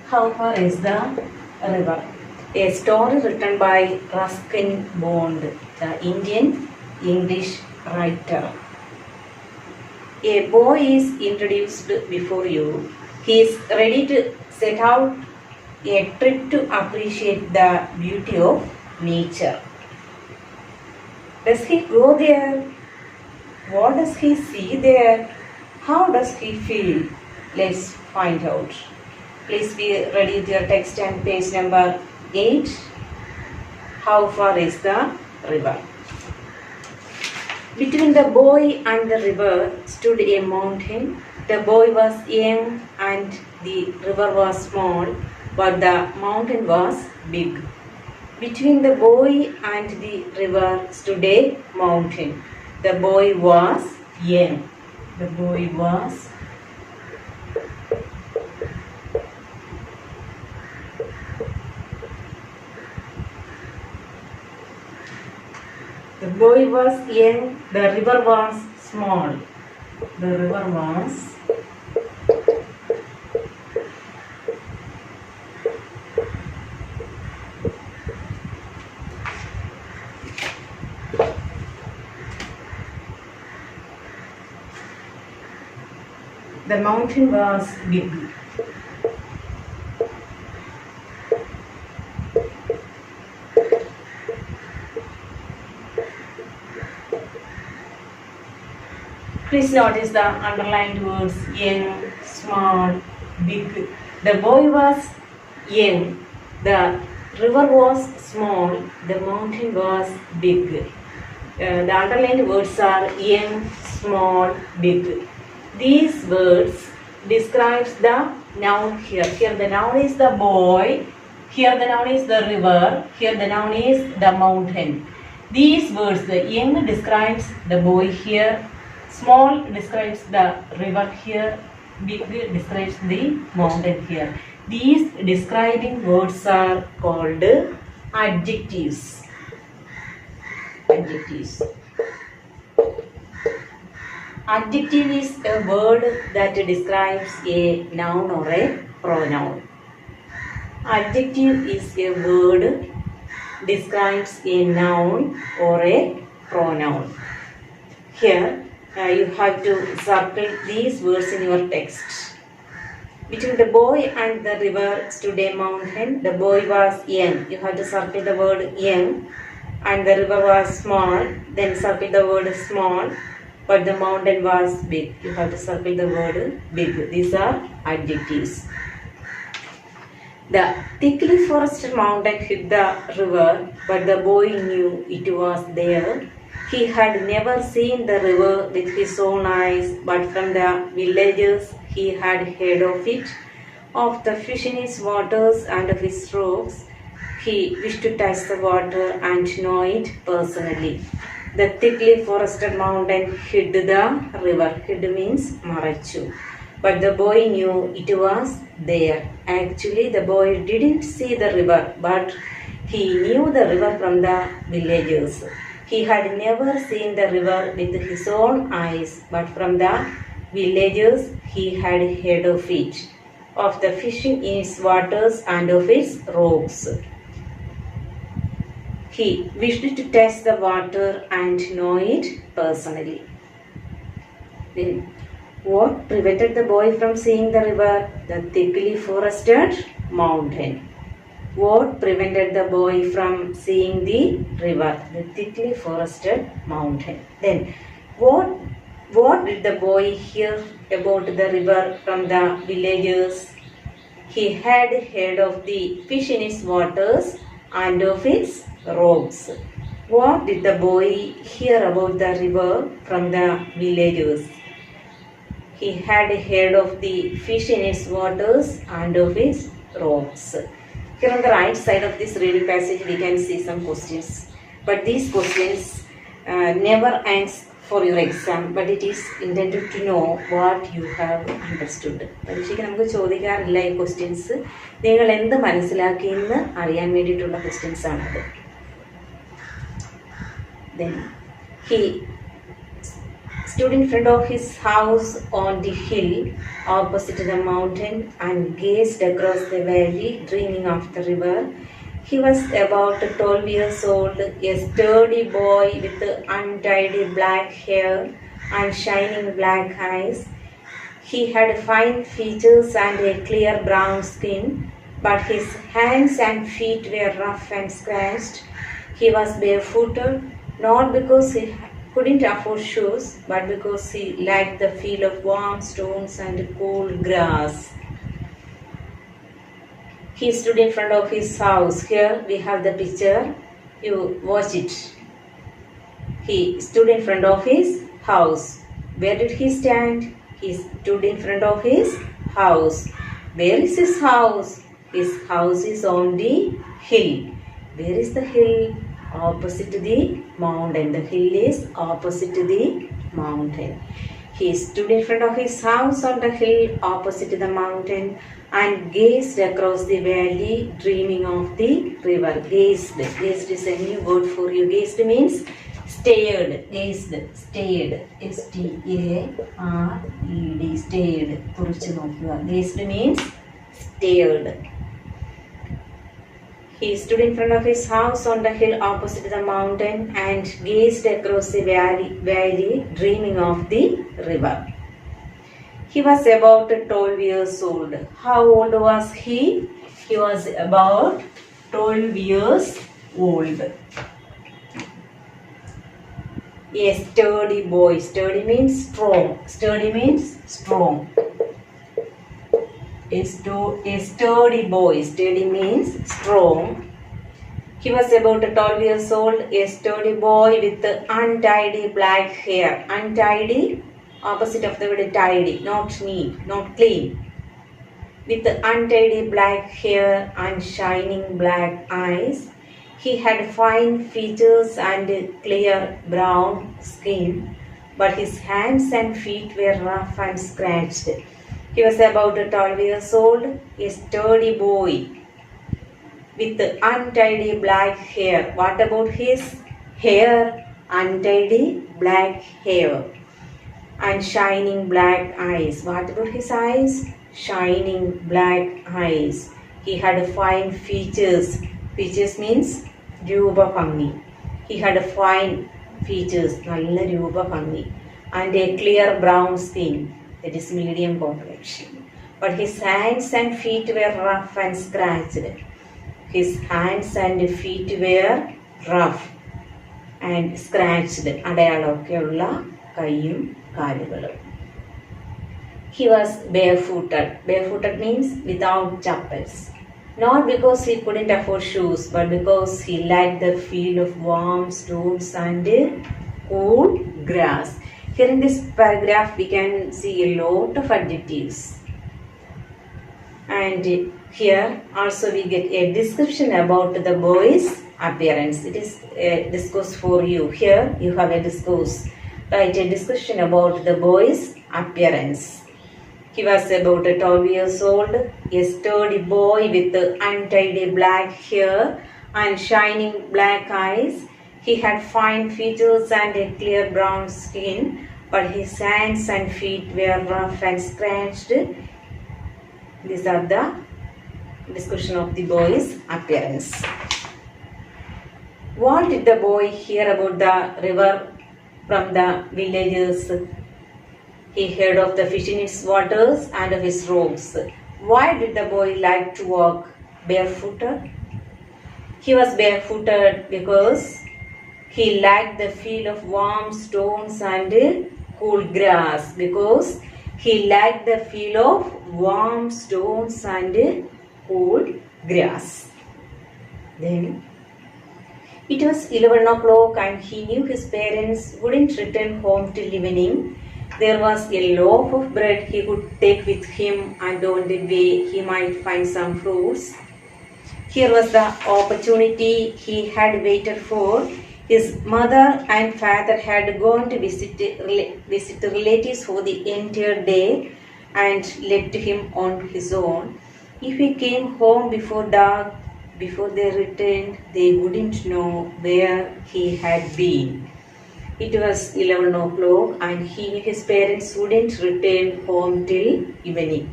How far is the river? A story written by Ruskin Bond, the Indian English writer. A boy is introduced before you. He is ready to set out a trip to appreciate the beauty of nature. Does he go there? What does he see there? How does he feel? Let's find out. Please be ready with your text and page number 8. How far is the river? Between the boy and the river stood a mountain. The boy was young and the river was small, but the mountain was big. Between the boy and the river stood a mountain. The boy was young. The boy was young, the river was small. The river was the mountain was big. Please notice the underlined words young, small, big. The boy was young, the river was small, the mountain was big. The underlined words are young, small, big. These words describes the noun here. Here the noun is the boy, here the noun is the river, here the noun is the mountain. These words, the young describes the boy here, small describes the river here, big describes the mountain here. These describing words are called adjectives. Adjectives. Adjective is a word that describes a noun or a pronoun. Adjective is a word describes a noun or a pronoun. Here you have to circle these words in your text. Between the boy and the river stood a mountain. The boy was young. You have to circle the word young. And the river was small. Then circle the word small. But the mountain was big. You have to circle the word big. These are adjectives. The thickly forested mountain hid the river, but the boy knew it was there. He had never seen the river with his own eyes, but from the villagers he had heard of it, of the fish in its waters and of its rocks. He wished to touch the water and know it personally. The thickly forested mountain hid the river. Hid means marachu. But the boy knew it was there. Actually, the boy didn't see the river, but he knew the river from the villagers. He had never seen the river with his own eyes, but from the villagers he had heard of it, of the fishing in its waters and of its rocks. He wished to test the water and know it personally. Then, what prevented the boy from seeing the river? The thickly forested mountain. What prevented the boy from seeing the river? The thickly forested mountain. Then, what did the boy hear about the river from the villagers? He had heard of the fish in its waters and of its rocks. What did the boy hear about the river from the villagers? He had heard of the fish in its waters and of its rocks. Here on the right side of this reading passage we can see some questions. But these questions never answer for your exam, but it is intended to know what you have understood. പരീക്ഷയ്ക്ക് നമുക്ക് ചോദിക്കാറില്ല ഈ questions. നിങ്ങൾ എന്ത് മനസ്സിലാക്കിയെന്ന് അറിയാൻ വേണ്ടിയിട്ടുള്ള questions ആണത്. Then he stood in front of his house on the hill opposite the mountain and gazed across the valley, dreaming of the river. He was about 12 years old, a sturdy boy with untidy black hair and shining black eyes. He had fine features and a clear brown skin, but his hands and feet were rough and scratched. He was barefooted, not because he couldn't afford shoes, but because he liked the feel of warm stones and cool grass. He stood in front of his house. Here we have the picture. You watch it. He stood in front of his house. Where did he stand? He stood in front of his house. Where is his house? His house is on the hill. Where is the hill? Opposite the mountain. The hill is opposite the mountain. He stood in front of his house on the hill opposite the mountain and gazed across the valley, dreaming of the river. Gazed. Gazed is a new word for you. Gazed means stared. Gazed. Stared. S-T-A-R-E-D. Stared. Gazed means stared. He stood in front of his house on the hill opposite the mountain and gazed across the valley, dreaming of the river. He was about 12 years old. How old was he? He was about 12 years old. A sturdy boy. Sturdy means strong. Sturdy means strong. A sturdy boy. Sturdy means strong. He was about 12 years old. A sturdy boy with untidy black hair. Untidy, opposite of the word tidy. Not neat, not clean. With untidy black hair and shining black eyes. He had fine features and clear brown skin, but his hands and feet were rough and scratched. He was about 12 years old, a sturdy boy with untidy black hair. What about his hair? Untidy black hair and shining black eyes. What about his eyes? Shining black eyes. He had fine features. Features means Rupa Bhangi. He had fine features, Nalla Rupa Bhangi, and a clear brown skin. That is medium complexion. But his hands and feet were rough and scratched. His hands and feet were rough and scratched. അടയാളമൊക്കെയുള്ള കൈയും കാലുകളും. He was barefooted. Barefooted means without chappals. Not because he couldn't afford shoes, but because he liked the feel of warm stones and cool grass. Here in this paragraph we can see a lot of adjectives. And here also we get a description about the boy's appearance. It is a discourse for you. Here you have a discourse. Write a description about the boy's appearance. He was about 12 years old, a sturdy boy with untidy black hair and shining black eyes. He had fine features and a clear brown skin, but his hands and feet were rough and scratched. These are the description of the boy's appearance. What did the boy hear about the river from the villagers? He heard of the fish in its waters and of its rocks. Why did the boy like to walk barefooted? He was barefooted because he liked the feel of warm stones and cool grass. Because he liked the feel of warm stones and cool grass. Then it was 11 o'clock and he knew his parents wouldn't return home till evening. There was a loaf of bread he could take with him, and on the way he might find some fruits. Here was the opportunity he had waited for. His mother and father had gone to visit relatives for the entire day and left him on his own. If he came home before dark, before they returned, they wouldn't know where he had been. It was 11 o'clock and his parents wouldn't return home till evening.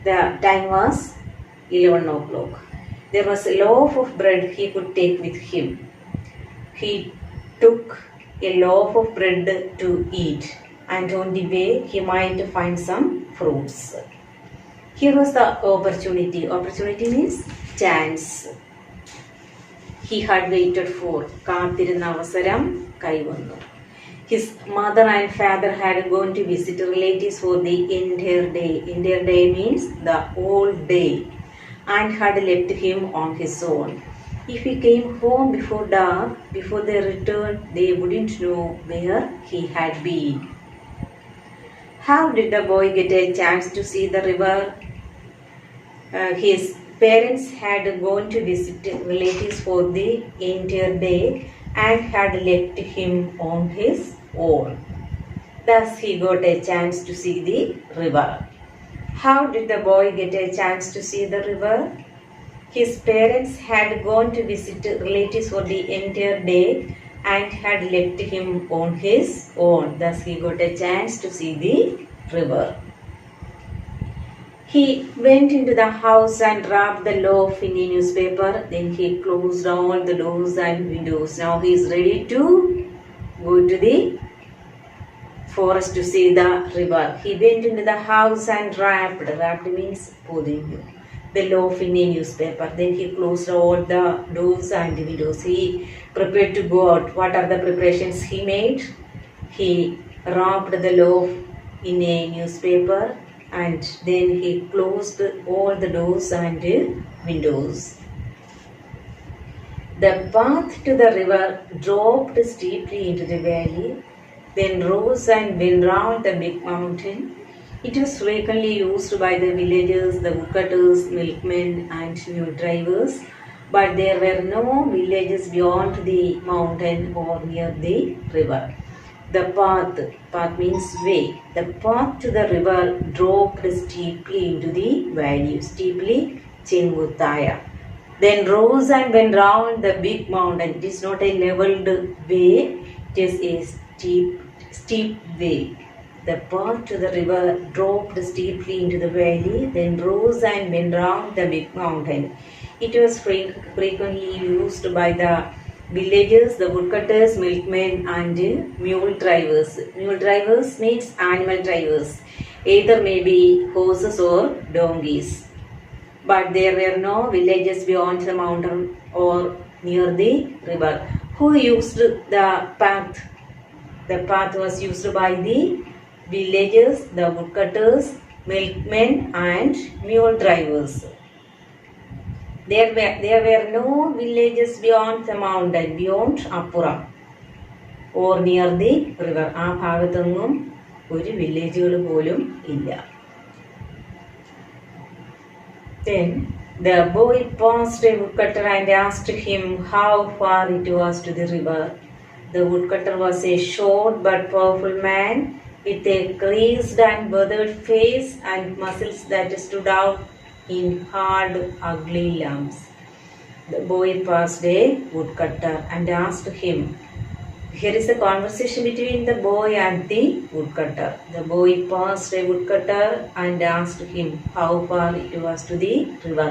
The time was 11 o'clock. There was a loaf of bread he could take with him. He took a loaf of bread to eat, and on the way he might find some fruits. Here was the opportunity. Opportunity means chance. He had waited for. കാത്തിരുന്ന അവസരം കൈവന്നു. His mother and father had gone to visit relatives for the entire day. Entire day means the whole day, and had left him on his own. If he came home before dark, before they returned, they wouldn't know where he had been. How did the boy get a chance to see the river? His parents had gone to visit relatives for the entire day and had left him on his own. Thus he got a chance to see the river. How did the boy get a chance to see the river? His parents had gone to visit relatives for the entire day and had left him on his own. Thus he got a chance to see the river. He went into the house and wrapped the loaf in a newspaper. Then he closed all the doors and windows. Now he is ready to go to the forest to see the river. He went into the house and wrapped. Wrapped means പൊതിഞ്ഞു. The loaf in a newspaper. Then he closed all the doors and windows. He prepared to go out. What are the preparations he made? He wrapped the loaf in a newspaper and then he closed all the doors and windows. The path to the river dropped steeply into the valley, then rose and went round the big mountain. It was frequently used by the villagers, the woodcutters, milkmen and mule drivers, but there were no villages beyond the mountain or near the river. The path means way. The path to the river dropped steeply into the valley, steeply ചെങ്കുത്തായ. Then rose and went round the big mountain. It is not a leveled way, it is a steep way. The path to the river dropped steeply into the valley, then rose and went round the big mountain. It was frequently used by the villagers, the woodcutters, milkmen and mule drivers. Mule drivers means animal drivers. Either may be horses or donkeys. But there were no villages beyond the mountain or near the river. Who used the path? The path was used by the villagers, the woodcutters, milkmen and mule drivers. There were no villages beyond the mountain, beyond അപ്പുറം, or near the river. ആ ഭാഗത്തൊന്നും ഒരു വില്ലേജുകൾ പോലും ഇല്ല. Then the boy passed a woodcutter and asked him how far it was to the river. The woodcutter was a short but powerful man with a creased and weathered face and muscles that stood out in hard, ugly lumps. The boy passed a woodcutter and asked him. Here is a conversation between the boy and the woodcutter. The boy passed a woodcutter and asked him how far it was to the river.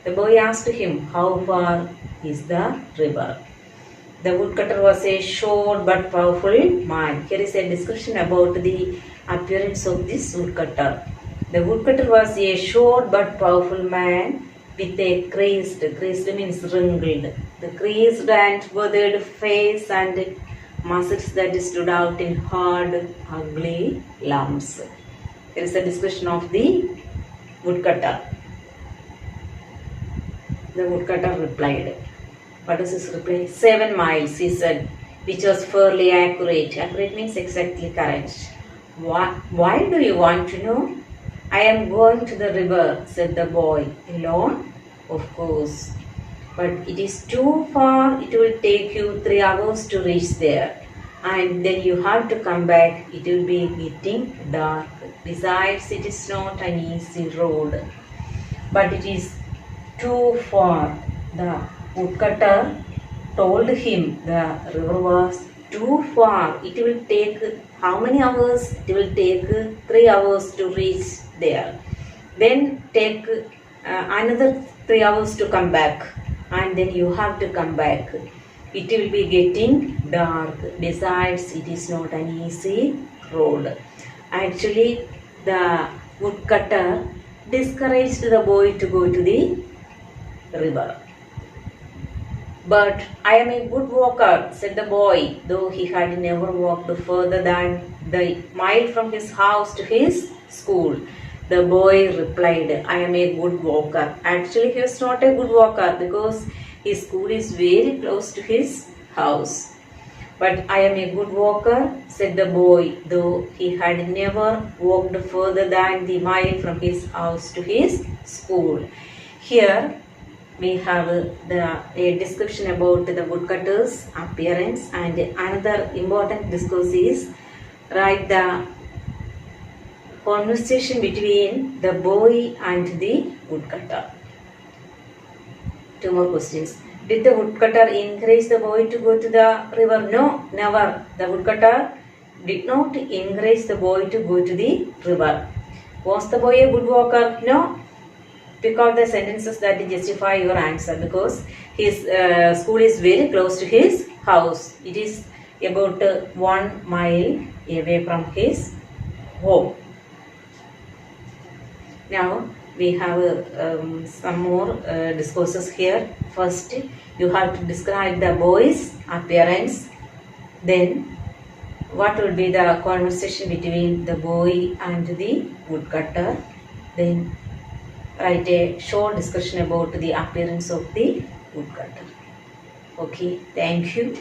The boy asked him, how far is the river? The woodcutter was a short but powerful man. Here is a description about the appearance of this woodcutter. The woodcutter was a short but powerful man with a creased means wrinkled, the creased and weathered face and muscles that stood out in hard, ugly lumps. Here is a description of the woodcutter. The woodcutter replied. What is his reply? 7 miles, he said, which was fairly accurate. Accurate means exactly correct. Why do you want to know? I am going to the river, said the boy. Alone? Of course. But it is too far. It will take you 3 hours to reach there. And then you have to come back. It will be getting dark. Besides, it is not an easy road. But it is too far. The woodcutter told him the river was too far. It will take how many hours? It will take 3 hours to reach there. Then take another 3 hours to come back, and then you have to come back. It will be getting dark. Besides, it is not an easy road. Actually, the woodcutter discouraged the boy to go to the river. But I am a good walker, said the boy, though he had never walked further than the mile from his house to his school. The boy replied, I am a good walker. Actually, he was not a good walker because his school is very close to his house. But I am a good walker, said the boy, though he had never walked further than the mile from his house to his school. Here we have a description about the woodcutter's appearance, and another important discourse is write the conversation between the boy and the woodcutter. 2 more questions. Did the woodcutter encourage the boy to go to the river? No, never. The woodcutter did not encourage the boy to go to the river. Was the boy a good walker? No. Pick out the sentences that justify your answer, because his school is very close to his house. It is about 1 mile away from his home. Now we have some more discourses here. First, you have to describe the boy's appearance. Then, what will be the conversation between the boy and the woodcutter? Then, write a short discussion about the appearance of the woodcutter. Okay, thank you.